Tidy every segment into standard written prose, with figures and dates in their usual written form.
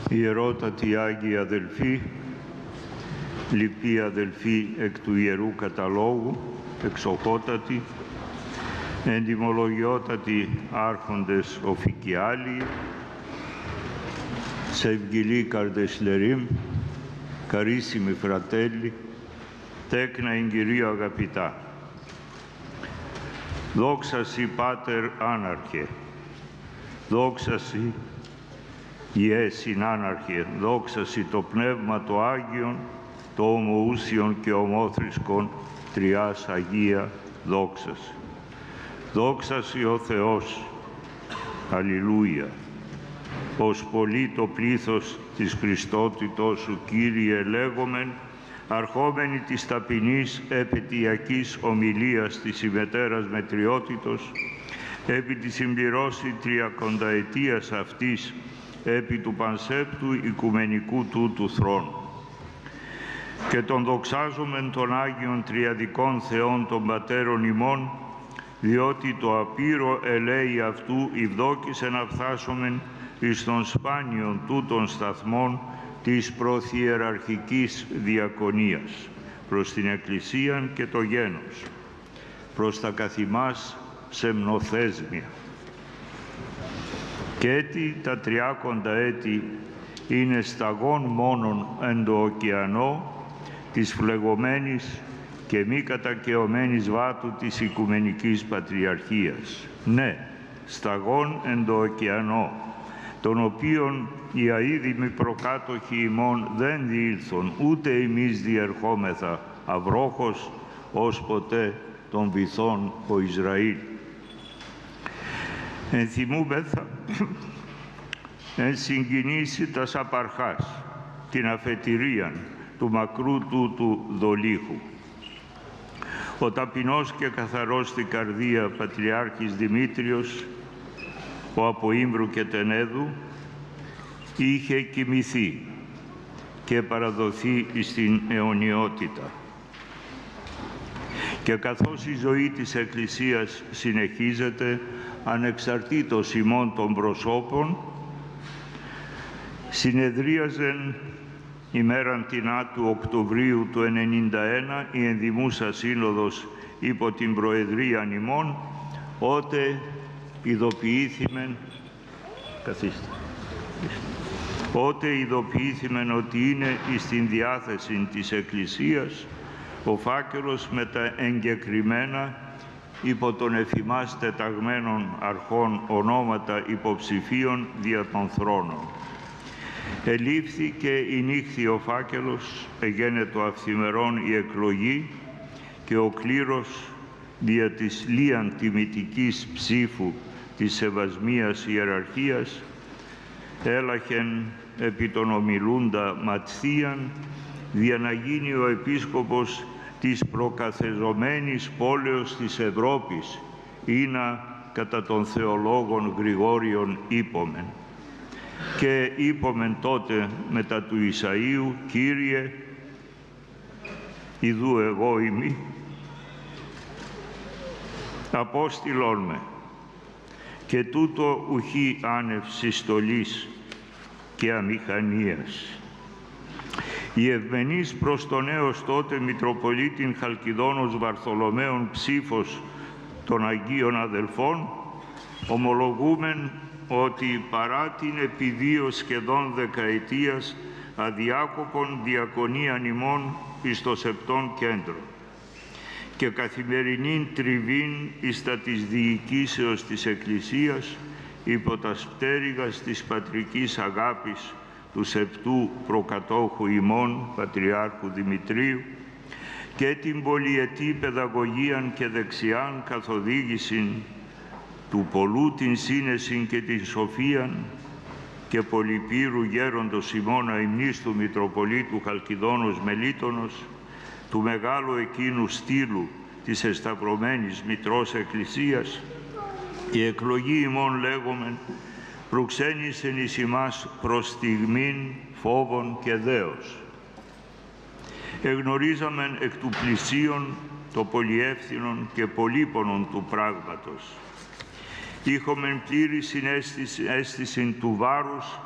Ιερότατοι Άγιοι αδελφοί, λοιποί αδελφοί εκ του Ιερού Καταλόγου, εξοχότατοι, εντιμολογιότατοι άρχοντες οφικιάλοι, σευγγυλοί καρδεσλερίμ, καρίσιμοι φρατέλοι, τέκνα ειν Κυρίω αγαπητά. Δόξα σοι Πάτερ άναρχε, δόξα σοι Ιε συνάναρχε, δόξα σοι το Πνεύμα το Άγιον, το ομοούσιον και ομόθρησκον Τριάς Αγία, δόξα σοι. Δόξα σοι ο Θεός, αλληλούια. Ως πολύ το πλήθος της Χριστότητός σου, Κύριε, λέγομεν, αρχόμενη της ταπεινής επαιτειακής ομιλίας της ημετέρας μετριότητος, επί τη συμπληρώση 30 ετίας αυτής, επί του πανσέπτου οικουμενικού τούτου θρόνου. Και τον δοξάζομεν των Άγιων Τριαδικών Θεών των Πατέρων ημών, διότι το απείρο ελέη αυτού ευδόκησε να φθάσομεν εις των σπάνιων τούτων σταθμών της προθιεραρχικής διακονίας, προς την Εκκλησίαν και το γένος, προς τα καθημάς σεμνοθέσμια. Και έτη τα 30 έτη είναι σταγόν μόνον εν το ωκεανό της φλεγωμένης και μη κατακαιωμένης βάτου της Οικουμενικής Πατριαρχίας. Ναι, σταγόν εν το ωκεανό, τον οποίον οι αείδημοι προκάτοχοι ημών δεν διήλθον, ούτε εμείς διερχόμεθα αυρόχος, ως ποτέ των βυθών ο Ισραήλ. Ενθυμούμεθα εν συγκινήσει τας απαρχάς, την αφετηρίαν του μακρού τούτου δολίχου. Ο ταπεινός και καθαρός στην καρδία Πατριάρχης Δημήτριος, ο από Ήμβρου και Τενέδου, είχε κοιμηθεί και παραδοθεί στην αιωνιότητα. Και καθώς η ζωή της Εκκλησίας συνεχίζεται ανεξαρτήτως ημών των προσώπων, συνεδρίαζεν ημέραν τινά του Οκτωβρίου του 1991 η ενδημούσα σύνοδος υπό την Προεδρία ημών, ότε ειδοποιήθημεν ότι είναι στην διάθεση της Εκκλησίας ο φάκελος με τα εγκεκριμένα υπό των εφημάς τεταγμένων αρχών ονόματα υποψηφίων δια των θρόνων. Ελήφθη και ενήχθη ο φάκελος, εγένετο αυθημερών η εκλογή και ο κλήρος δια της λίαν τιμητικής ψήφου της σεβασμίας ιεραρχίας έλαχεν επί τον ομιλούντα Ματθίαν δια να γίνει ο επίσκοπος της προκαθεζομένης πόλεως της Ευρώπης, ήνα κατά των θεολόγων Γρηγόριον είπομεν. Και είπομεν τότε μετά του Ισαΐου, Κύριε, ιδού εγώ ημί, απόστηλον με, και τούτο ουχή άνευ συστολής και αμηχανίας. Η ευμενής προς τον έως τότε Μητροπολίτην Χαλκιδόνος Βαρθολομαίων ψήφος των Αγίων Αδελφών, ομολογούμεν ότι παρά την επί 2 σχεδόν δεκαετίας αδιάκοπον διακονίαν ημών εις το Σεπτόν Κέντρο και καθημερινήν τριβήν εις τα της διοικήσεως της Εκκλησίας υπό τας πτέρυγας της πατρικής αγάπης του σεπτού προκατόχου ημών Πατριάρχου Δημητρίου και την πολυετή παιδαγωγίαν και δεξιάν καθοδήγησιν του πολλού την σύνεσιν και την σοφίαν και πολυπύρου γέροντος ημώνα υμνής του Μητροπολίτου Χαλκιδόνος Μελίτονος, του μεγάλου εκείνου στήλου της εσταυρωμένης Μητρός Εκκλησίας, η εκλογή ημών λέγομεν προξένησεν εις ημάς προς στιγμήν φόβων και δέος. Εγνωρίζαμεν εκ του πλησίον το πολυεύθυνον και πολύπονον του πράγματος. Είχομεν πλήρη αίσθηση του βάρους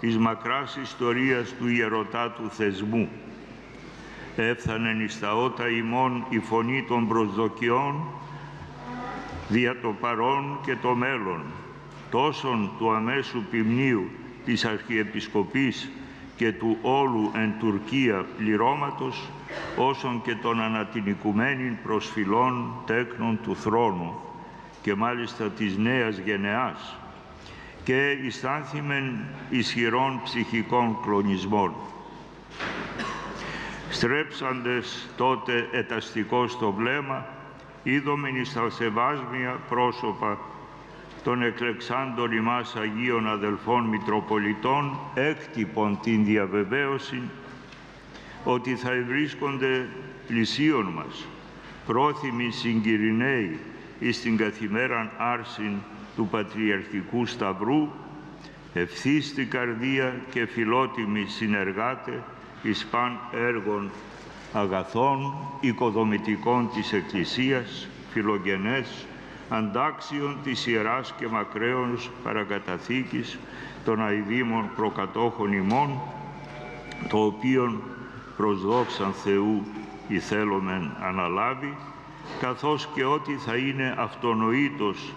της μακράς ιστορίας του ιερωτάτου θεσμού. Έφθανεν εις τα ότα ημών η φωνή των προσδοκιών δια το παρόν και το μέλλον, τόσον του αμέσου ποιμνίου της Αρχιεπισκοπής και του όλου εν Τουρκία πληρώματος, όσον και των ανατινικουμένην προσφυλών τέκνων του θρόνου και μάλιστα της νέας γενεάς, και αισθάνθημεν ισχυρών ψυχικών κλονισμών. Στρέψαντες τότε εταστικός το βλέμμα, είδομεν εις τα σεβάσμια πρόσωπα των εκλεξάντων ημάς Αγίων αδελφών Μητροπολιτών έκτυπον την διαβεβαίωση ότι θα ευρίσκονται πλησίον μας, πρόθυμοι συγκυριναίοι εις την καθημέραν άρσιν του Πατριαρχικού Σταυρού, ευθύστη καρδία και φιλότιμοι συνεργάτε εις παν έργων αγαθών, οικοδομητικών της Εκκλησίας, φιλογενές, αντάξιων της Ιεράς και Μακραίωνος παρακαταθήκης των αηδήμων προκατόχων ημών, το οποίον προς δόξαν Θεού ηθέλομεν αναλάβει, καθώς και ότι θα είναι αυτονοήτως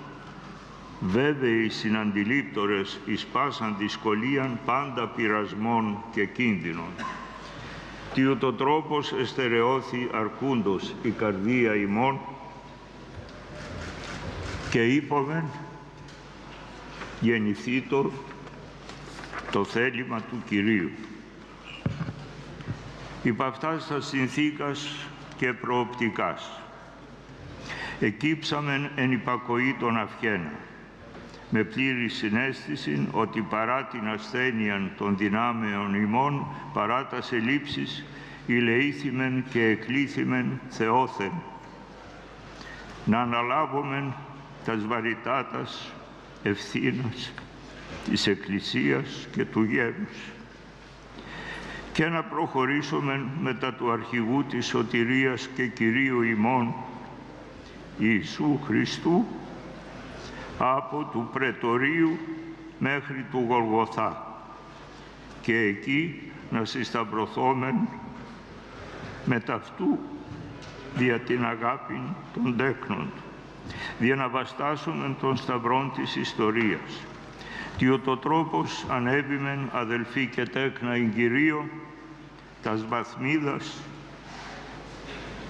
βέβαιοι συναντιλήπτορες εις πάσαν δυσκολίαν πάντα πειρασμών και κίνδυνων. Τι ούτω τρόπος εστερεώθη αρκούντος η καρδία ημών και είπομεν γεννηθήτω το θέλημα του Κυρίου. Υπ' αυτάς τα συνθήκας και προοπτικάς εκύψαμεν εν υπακοή των αυχένα, με πλήρη συναίσθηση ότι παρά την ασθένεια των δυνάμεων ημών, παρά τας ελλείψεις, ηλεήθημεν και εκλήθημεν Θεόθεν, να αναλάβομεν τας βαρυτάτας ευθύνας της Εκκλησίας και του γένους και να προχωρήσουμε μετά του Αρχηγού της Σωτηρίας και Κυρίου ημών Ιησού Χριστού από του Πρετορίου μέχρι του Γολγοθά και εκεί να συσταυρωθόμεν με ταυτού δια την αγάπη των τέκνων του, δια να βαστάσουμε των σταυρών της ιστορίας. Τι ούτω τρόπος ανέβημεν αδελφοί και τέκνα εν Κυρίω τας βαθμίδας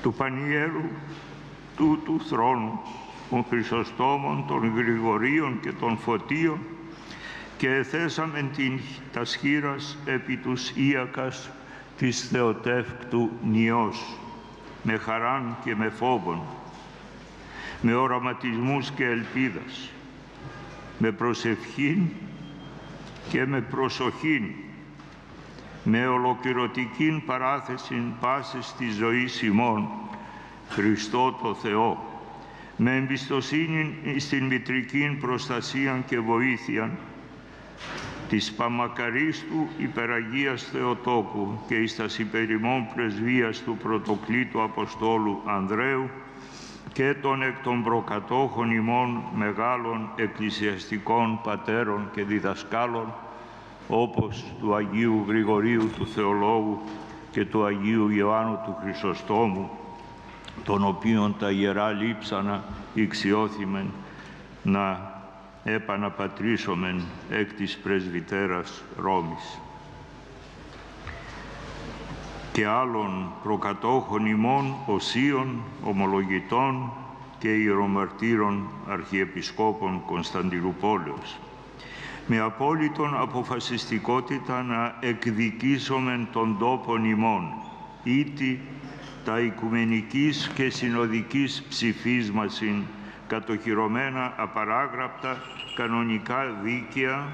του πανιέρου του θρόνου των Χρυσοστόμων, των Γρηγορίων και των Φωτίων και εθέσαμεν τα σχήρας επί τους ίακας της Θεοτεύκτου Νιός, με χαράν και με φόβον, με οραματισμούς και ελπίδας, με προσευχήν και με προσοχήν, με ολοκληρωτικήν παράθεσιν πάσης της ζωής ημών, Χριστό το Θεό, με εμπιστοσύνη στην μητρικήν προστασίαν και βοήθειαν της Παμακαρίστου Υπεραγίας Θεοτόκου και εις τας υπερημών πρεσβείας του Πρωτοκλήτου Αποστόλου Ανδρέου και των εκ των προκατόχων ημών μεγάλων εκκλησιαστικών πατέρων και διδασκάλων, όπως του Αγίου Γρηγορίου του Θεολόγου και του Αγίου Ιωάννου του Χρυσοστόμου, των οποίων τα Ιερά Λείψανα ηξιώθημεν να επαναπατρίσομεν εκ της Πρεσβυτέρας Ρώμης. Και άλλων προκατόχων ημών, οσίων, ομολογητών και ιερομαρτύρων αρχιεπισκόπων Κωνσταντινούπολεως, με απόλυτον αποφασιστικότητα να εκδικήσομεν των τόπων ημών, ήτι τα οικουμενικής και συνοδικής ψηφίσμασιν κατοχυρωμένα απαράγραπτα κανονικά δίκαια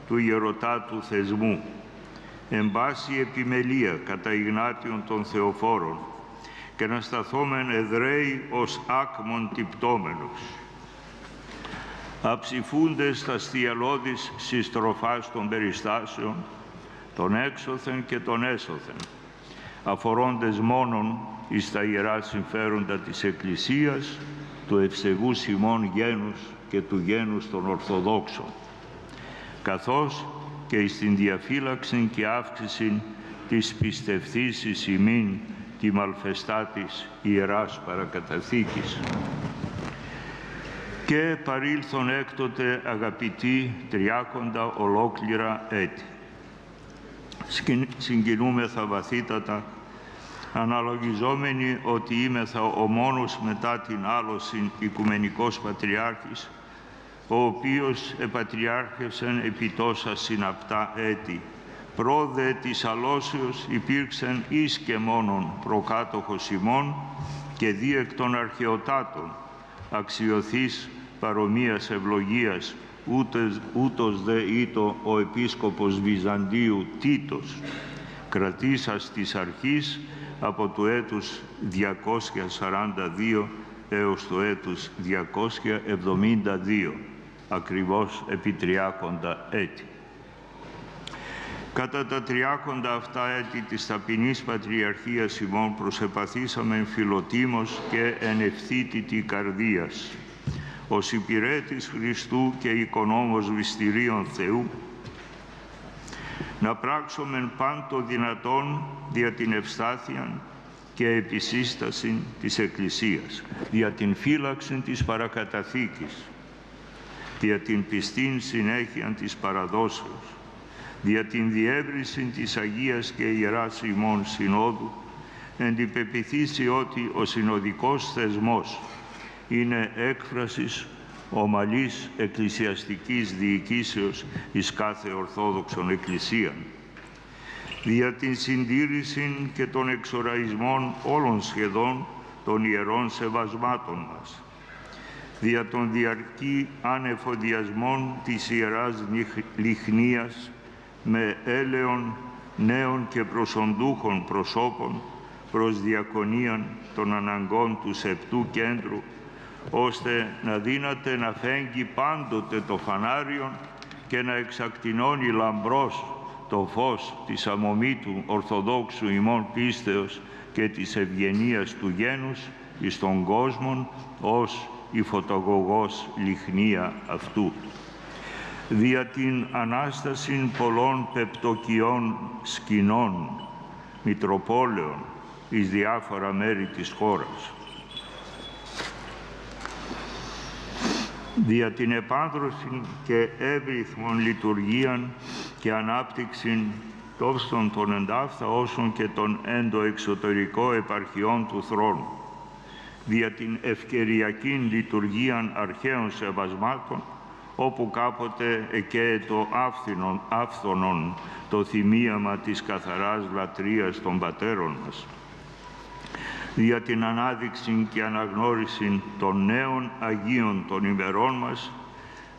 του ιερωτάτου θεσμού, εν πάση επιμελία κατά Ιγνάτιον των Θεοφόρων, και να σταθόμεν εδραίοι ως άκμον τυπτόμενος, αψηφούντες τα στιαλώδης συστροφάς των περιστάσεων, των έξωθεν και των έσωθεν, αφορώντες μόνον εις τα ιερά συμφέροντα της Εκκλησίας, του ευσεβούς ημών γένους και του γένους των Ορθοδόξων, καθώς και εις την διαφύλαξην και αύξησιν της πιστευτής εις ημίν τη μαλφεστάτης Ιεράς Παρακαταθήκης. Και παρήλθον έκτοτε, αγαπητοί, 30 ολόκληρα έτη. Συγκινούμεθα βαθύτατα, αναλογιζόμενοι ότι είμεθα ο μόνος μετά την άλωσιν Οικουμενικός Πατριάρχης, ο οποίος επατριάρχευσεν επί τόσα συναπτά έτη. Πρόδε της αλώσεως υπήρξεν εις και μόνον προκάτοχος ημών και δι' εκ των αρχαιοτάτων, αξιωθείς παρομοίας ευλογίας, ούτως δε ήτο ο Επίσκοπος Βυζαντίου Τίτος, κρατήσας της αρχής από το έτους 242 έως το έτους 272, ακριβώς επί 30 έτη. Κατά τα 30 αυτά έτη της ταπεινής Πατριαρχίας ημών προσεπαθήσαμεν φιλοτίμος και εν ευθύτητη καρδίας, ως υπηρέτης Χριστού και οικονόμος μυστηρίων Θεού, να πράξομεν πάντο δυνατόν δια την ευστάθειαν και επισύστασιν της Εκκλησίας, δια την φύλαξην της παρακαταθήκης, δια την πιστήν συνέχειαν της παραδόσεως, δια την διεύρυνσιν της Αγίας και Ιεράς ημών Συνόδου, εν την πεποίθηση ότι ο συνοδικός θεσμός είναι έκφρασης ομαλής εκκλησιαστικής διοικήσεως εις κάθε Ορθόδοξον Εκκλησίαν, δια την συντήρηση και των εξοραϊσμών όλων σχεδόν των ιερών σεβασμάτων μας, δια των διαρκή ανεφοδιασμών της Ιεράς Λιχνίας με έλεον νέων και προσοντούχων προσώπων προς διακονίαν των αναγκών του Σεπτού Κέντρου, ώστε να δύναται να φέγγει πάντοτε το φανάριον και να εξακτηνώνει λαμπρός το φως της αμομήτου Ορθοδόξου ημών πίστεως και της ευγενίας του γένους εις τον κόσμον ως η φωταγωγός λιχνία αυτού. Δια την Ανάστασιν πολλών πεπτοκιών σκηνών, μητροπόλεων εις διάφορα μέρη της χώρας. Δια την επάνδρωση και εύρυθμον λειτουργίαν και ανάπτυξην τόσο των εντάφθα όσων και των εντοεξωτερικών επαρχιών του θρόνου. Δια την ευκαιριακήν λειτουργίαν αρχαίων σεβασμάτων, όπου κάποτε εκαίε το άφθονον το θυμίαμα της καθαράς λατρείας των πατέρων μας. Δια την ανάδειξη και αναγνώριση των νέων Αγίων των ημερών μας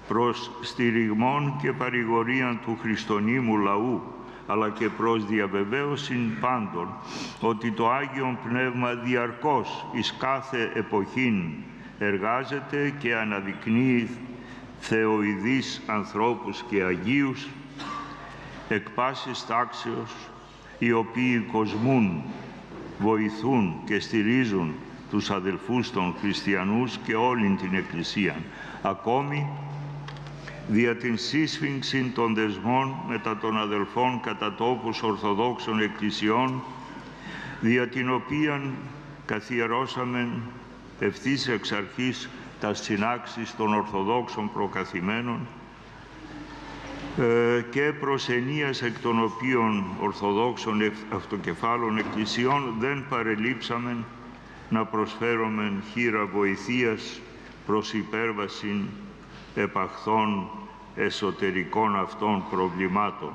προς στηριγμόν και παρηγορίαν του χριστονίμου λαού, αλλά και προς διαβεβαίωσιν πάντων ότι το Άγιον Πνεύμα διαρκώς εις κάθε εποχήν εργάζεται και αναδεικνύει θεοειδείς ανθρώπους και Αγίους εκ πάσης τάξεως, οι οποίοι κοσμούν, βοηθούν και στηρίζουν τους αδελφούς των χριστιανούς και όλην την Εκκλησία, ακόμη δια την σύσφιγξη των δεσμών μετά των αδελφών κατά τόπους Ορθοδόξων Εκκλησιών, δια την οποίαν καθιερώσαμεν ευθύς εξ αρχής τα συνάξεις των Ορθοδόξων προκαθημένων και προς ενίας εκ των οποίων Ορθοδόξων αυτοκεφάλων Εκκλησιών δεν παρελείψαμεν να προσφέρομεν χείρα βοηθείας προς υπέρβαση επαχθών εσωτερικών αυτών προβλημάτων.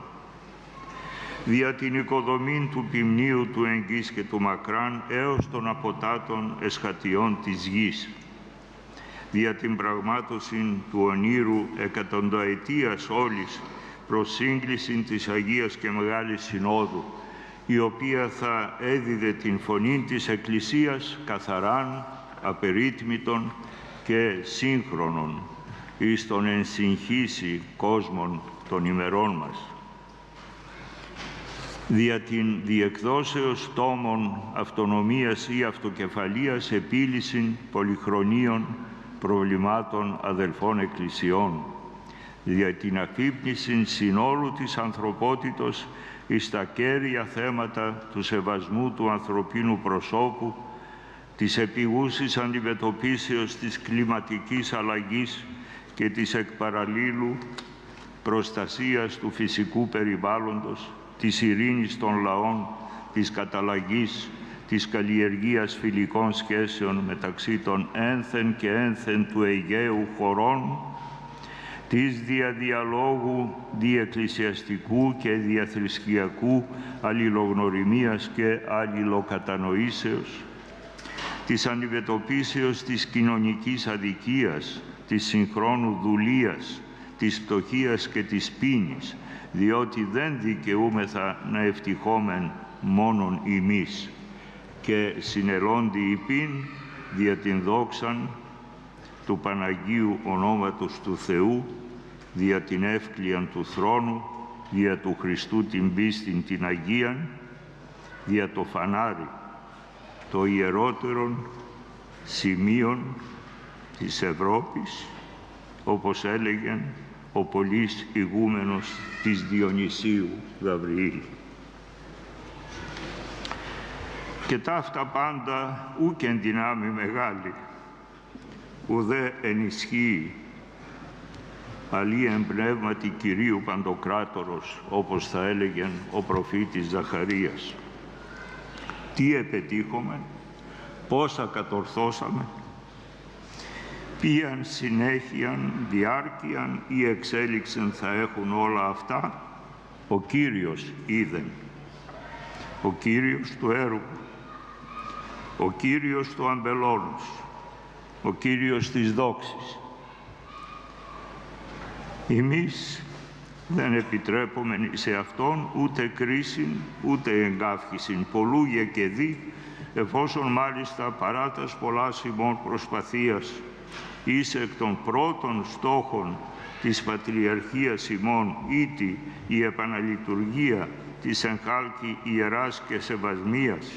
Δια την οικοδομήν του ποιμνίου του Εγγύς και του Μακράν έως των αποτάτων εσχατιών της γης. Δια την πραγμάτωση του ονείρου εκατονταετίας όλης προς σύγκληση της Αγίας και Μεγάλης Συνόδου, η οποία θα έδιδε την φωνή της Εκκλησίας καθαράν, απερίτμητον και σύγχρονον εις τον ενσυγχύσει κόσμων των ημερών μας. Δια την διεκδόσεως τόμων αυτονομίας ή αυτοκεφαλίας επίλυσιν πολυχρονίων προβλημάτων αδελφών εκκλησιών, δια την αφύπνιση συνόλου της ανθρωπότητος εις τα κέρια θέματα του σεβασμού του ανθρωπίνου προσώπου, της επιγούσης αντιμετωπίσεως της κλιματικής αλλαγής και της εκ παραλλήλου προστασίας του φυσικού περιβάλλοντος, της ειρήνης των λαών, της καταλλαγής, της καλλιεργίας φιλικών σχέσεων μεταξύ των ένθεν και ένθεν του Αιγαίου χωρών, της διαδιαλόγου διεκκλησιαστικού και διαθρησκειακού αλληλογνωριμίας και αλληλοκατανοήσεως, της αντιμετωπίσεως της κοινωνικής αδικίας, της συγχρόνου δουλείας, της φτωχίας και της πείνης, διότι δεν δικαιούμεθα να ευτυχόμεν μόνον ημείς, και συνελώνται υπήν δια την δόξαν του Παναγίου ονόματος του Θεού, δια την εύκλειαν του θρόνου, δια του Χριστού την πίστην την Αγίαν, δια το φανάρι, το ιερότερον σημείων της Ευρώπης, όπως έλεγε ο πολύς ηγούμενος της Διονυσίου Γαβριήλ. Και ταύτα πάντα ούκ εν δυνάμει μεγάλη, ουδέ ενισχύει, αλλή εν πνεύματι Κυρίου Παντοκράτορος, όπως θα έλεγε ο προφήτης Ζαχαρίας. Τι επετύχομεν, πόσα κατορθώσαμε, ποιαν συνέχειαν, διάρκειαν ή εξέλιξεν θα έχουν όλα αυτά, ο Κύριος είδεν, ο Κύριος του έργου, ο Κύριος του αμπελώνος, ο Κύριος της δόξης. Εμείς δεν επιτρέπομεν σε Αυτόν ούτε κρίσιν, ούτε εγκάφχησιν, πολλούγε και δι, εφόσον μάλιστα παράτας πολλάς ημών προσπαθίας, εις εκ των πρώτων στόχων της Πατριαρχίας ημών, ήτι η επαναλειτουργία της εν χάλκη ιεράς και σεβασμίας,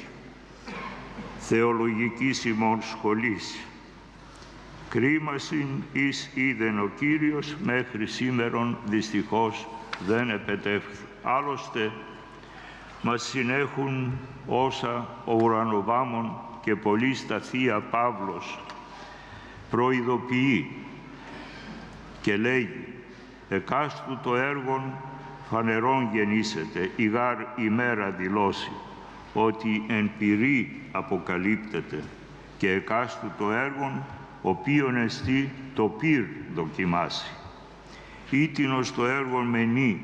θεολογικής ημών σχολής. Κρίμασιν εις είδεν ο Κύριος, μέχρι σήμερον δυστυχώς δεν επετεύχθη. Άλλωστε, μας συνέχουν όσα ο ουρανοβάμων και πολύ στα Θεία Παύλος προειδοποιεί και λέγει «Εκάστου το έργον φανερόν γεννήσεται, η γάρ ημέρα δηλώσει, ότι εν πυρή αποκαλύπτεται, και εκάστου το έργον οποίον εστί το πυρ δοκιμάσει. Ήτινος το έργον μενή,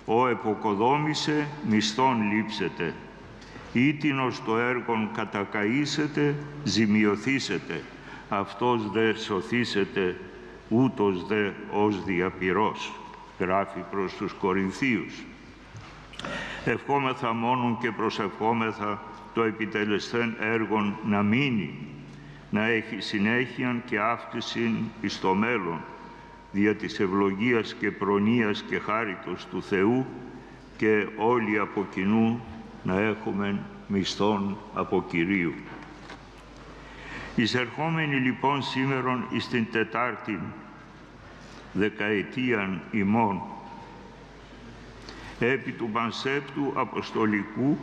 ο εποκοδόμησε μισθόν λείψεται. Ήτινος το έργον κατακαήσετε, ζημιωθήσετε. Αυτός δε σωθήσετε, ούτως δε ως διαπυρός», γράφει προς τους Κορινθίους. Ευχόμεθα μόνον και προσευχόμεθα το επιτελεσθέν έργον να μείνει, να έχει συνέχεια και αύξηση εις το μέλλον, δια της ευλογίας και προνοίας και χάριτος του Θεού, και όλοι από κοινού να έχουμε μισθόν από Κυρίου. Εισερχόμενοι λοιπόν σήμερον εις την τετάρτην δεκαετίαν ημών, επί του πανσέπτου αποστολικού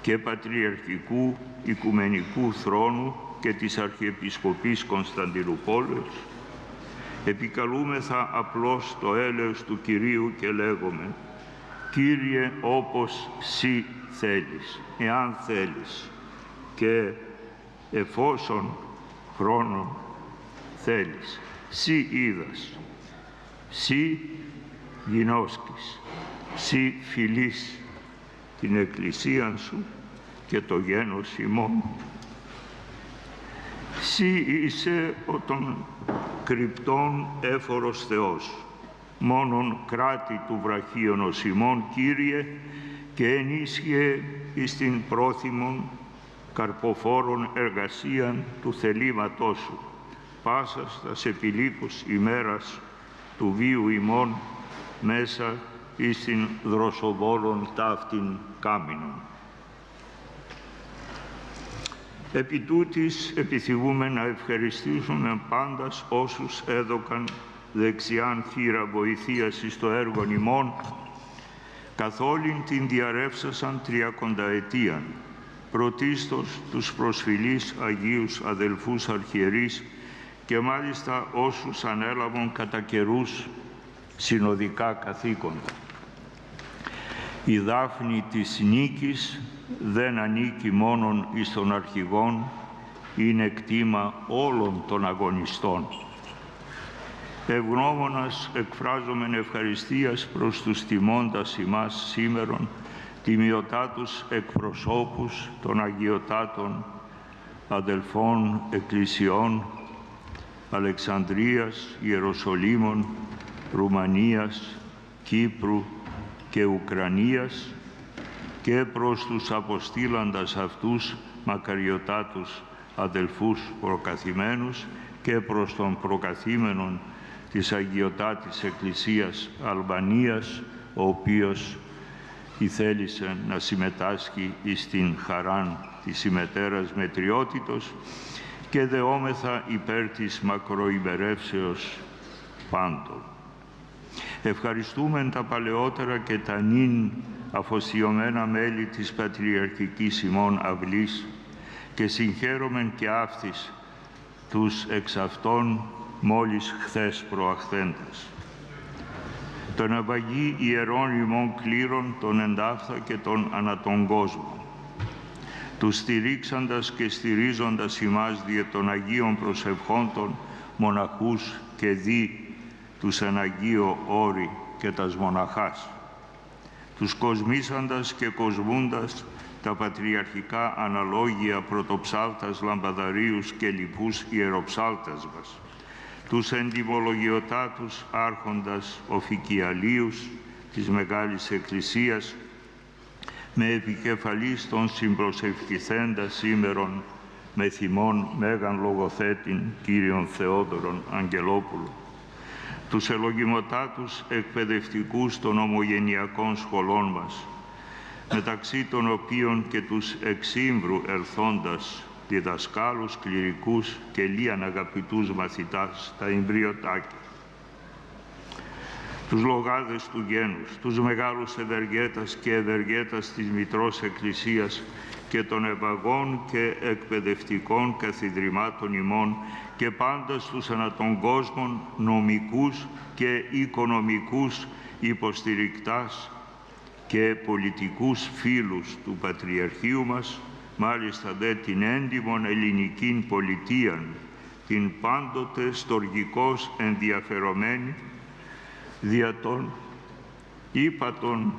και πατριαρχικού οικουμενικού θρόνου και της Αρχιεπισκοπής Κωνσταντινούπολης, επικαλούμεθα απλώς το έλεος του Κυρίου και λέγουμε «Κύριε, όπως Συ θέλεις, εάν θέλεις και εφόσον χρόνον θέλεις, Συ είδας, Συ γινώσκεις, Συ φιλείς την Εκκλησίαν σου και το γένος ημών. Συ είσαι ο των κρυπτών έφορος Θεός, μόνον κράτη του βραχίωνος ημών, Κύριε, και ενίσχυε εις την πρόθυμον καρποφόρων εργασίαν του θελήματός σου, πάσας τας επιλήπους ημέρας του βίου ημών, μέσα εις την δροσοβόλων ταύτην κάμινον. Επί τούτης επιθυμούμε να ευχαριστήσουμε πάντας όσους έδωκαν δεξιάν χείρα βοηθείας εις το έργον ημών, καθ' όλην την διαρρεύσασαν 30 ετίαν, πρωτίστως τους προσφυλείς Αγίους αδελφούς αρχιερείς και μάλιστα όσους ανέλαβαν κατά καιρούς συνοδικά καθήκοντα. Η δάφνη της νίκης δεν ανήκει μόνον εις των αρχηγών, είναι κτήμα όλων των αγωνιστών. Ευγνώμονας εκφράζομεν ευχαριστίας προς τους τιμώντας ημάς σήμερον, τιμιωτάτους εκπροσώπους των αγιωτάτων αδελφών εκκλησιών Αλεξανδρίας, Ιεροσολύμων, Ρουμανίας, Κύπρου και Ουκρανίας και προς τους αποστήλαντας αυτούς μακαριωτάτους αδελφούς προκαθημένους και προς τον προκαθήμενον της Αγιωτάτης Εκκλησίας Αλβανίας, ο οποίος ηθέλησε να συμμετάσχει εις την χαράν της ημετέρας μετριότητος και δεόμεθα υπέρ της μακροημερεύσεως πάντων. Ευχαριστούμε τα παλαιότερα και τα νυν αφοσιωμένα μέλη της Πατριαρχικής ημών αυλής και συγχαίρομεν και αύθις τους εξ αυτών μόλις χθες προαχθέντες. Το ναυαγή ιερών ημών κλήρων των εντάφθα και των ανά τον κόσμο, τους στηρίξαντας και στηρίζοντας ημάς δια των Αγίων προσευχόντων μοναχούς και δι τους εν Αγίο όρη και τας μοναχάς, τους κοσμήσαντας και κοσμούντας τα πατριαρχικά αναλόγια πρωτοψάλτας λαμπαδαρίους και λοιπούς ιεροψάλτας μας, τους εντιμολογιωτάτους άρχοντας οφικιαλίους της Μεγάλης Εκκλησίας, με επικεφαλής των συμπροσευχηθέντα σήμερον με θυμών Μέγαν Λογοθέτην Κύριον Θεόδωρον Αγγελόπουλο, τους ελογιμωτάτους εκπαιδευτικούς των ομογενειακών σχολών μας, μεταξύ των οποίων και τους εξύμβρου ελθόντας διδασκάλους, κληρικούς και λίαν αγαπητούς μαθητάς τα εμβριωτάκια, τους λογάδες του γένους, τους μεγάλους ευεργέτας και ευεργέτας της Μητρός Εκκλησίας και των ευαγών και εκπαιδευτικών καθιδρυμάτων ημών και πάντα στους ανά τον κόσμον νομικούς και οικονομικούς υποστηρικτάς και πολιτικούς φίλους του Πατριαρχείου μας, μάλιστα δε την έντιμον ελληνικήν πολιτείαν, την πάντοτε στοργικώς ενδιαφερομένη, δια των ύπατων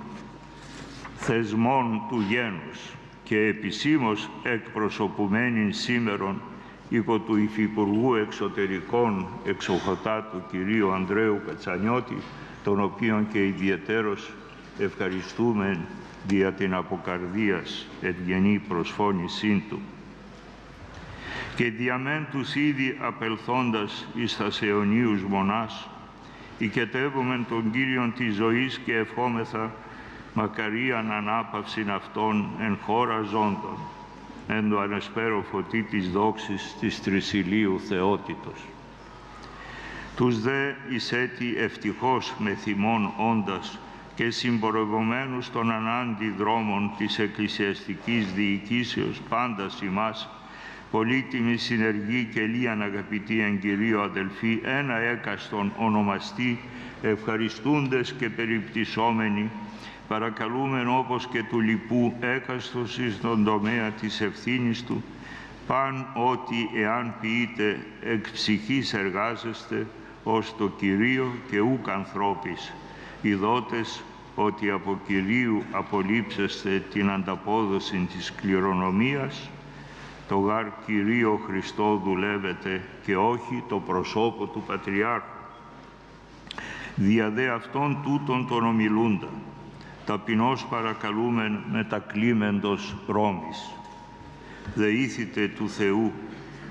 θεσμών του γένους και επισήμως εκπροσωπουμένην σήμερον υπό του Υφυπουργού Εξωτερικών Εξοχοτάτου κυρίου Ανδρέου Κατσανιώτη, τον οποίον και ιδιαιτέρως ευχαριστούμε δια την αποκαρδίας ευγενή προσφώνησή του. Και διαμέν τους ήδη απελθόντας εις τας αιωνίους μονάς, οικετεύομεν τον Κύριον της ζωής και ευχόμεθα μακαρίαν ανάπαυσιν αυτών εν χώρα ζώντων, εν το ανεσπέρω φωτί της δόξης της Τρισηλίου Θεότητος. Τους δε εις έτη ευτυχώς με θυμών όντας και συμπορευομένους των ανάντι δρόμων της εκκλησιαστικής διοικήσεως πάντας ημάς, πολύτιμη συνεργή και λίαν αγαπητοί εν Κυρίω αδελφοί, ένα έκαστον ονομαστή, ευχαριστούντες και περιπτυσσόμενοι, παρακαλούμεν όπως και του λοιπού έκαστος εις τον τομέα της ευθύνης του, παν ότι εάν ποιείτε εκ ψυχής εργάζεστε, ως το Κυρίο και ούκ ανθρώπης, ειδότες ότι από Κυρίου απολείψεστε την ανταπόδοση της κληρονομίας, το γάρ Κυρίο Χριστό δουλεύετε και όχι το προσώπο του Πατριάρχου. Δια δε αυτόν τούτον τον ομιλούντα, ταπεινώς παρακαλούμεν με τα κλίμεντος Ρώμης. Δεήθητε του Θεού,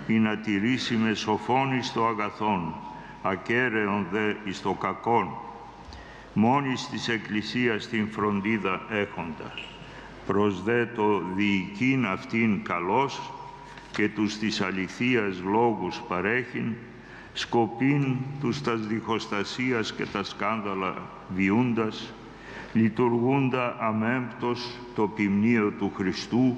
ή να τηρήσιμε σοφόν εις το αγαθόν, ακέραιον δε εις το κακόν, μόνης της Εκκλησίας την φροντίδα έχοντα, προς δε το διοικήν αυτήν καλός και τους της αληθείας λόγους παρέχειν, σκοπήν τους τας διχοστασίας και τα σκάνδαλα βιούντας, λειτουργούντα αμέμπτος το ποιμνίο του Χριστού,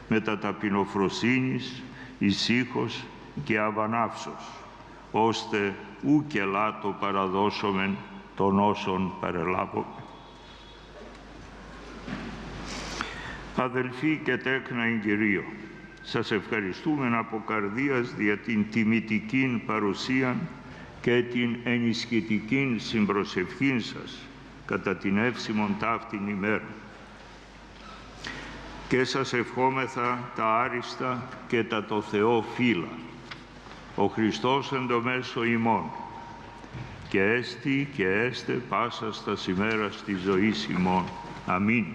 με τα ταπεινοφροσύνης, ησύχος και αβανάυσος, ώστε ου και λάτο παραδώσομεν των όσων παρελάβουμε. Αδελφοί και τέκνα εν Κυρίω, σας ευχαριστούμε από καρδίας για την τιμητικήν παρουσία και την ενισχυτικήν συμπροσευχήν σας κατά την εύσημον ταύτην ημέρα. Και σας ευχόμεθα τα άριστα και τα το Θεό φύλλα, ο Χριστός εν το μέσο ημών, και έστι και έστε πάσα στα ημέρας της ζωής ημών. Αμήν.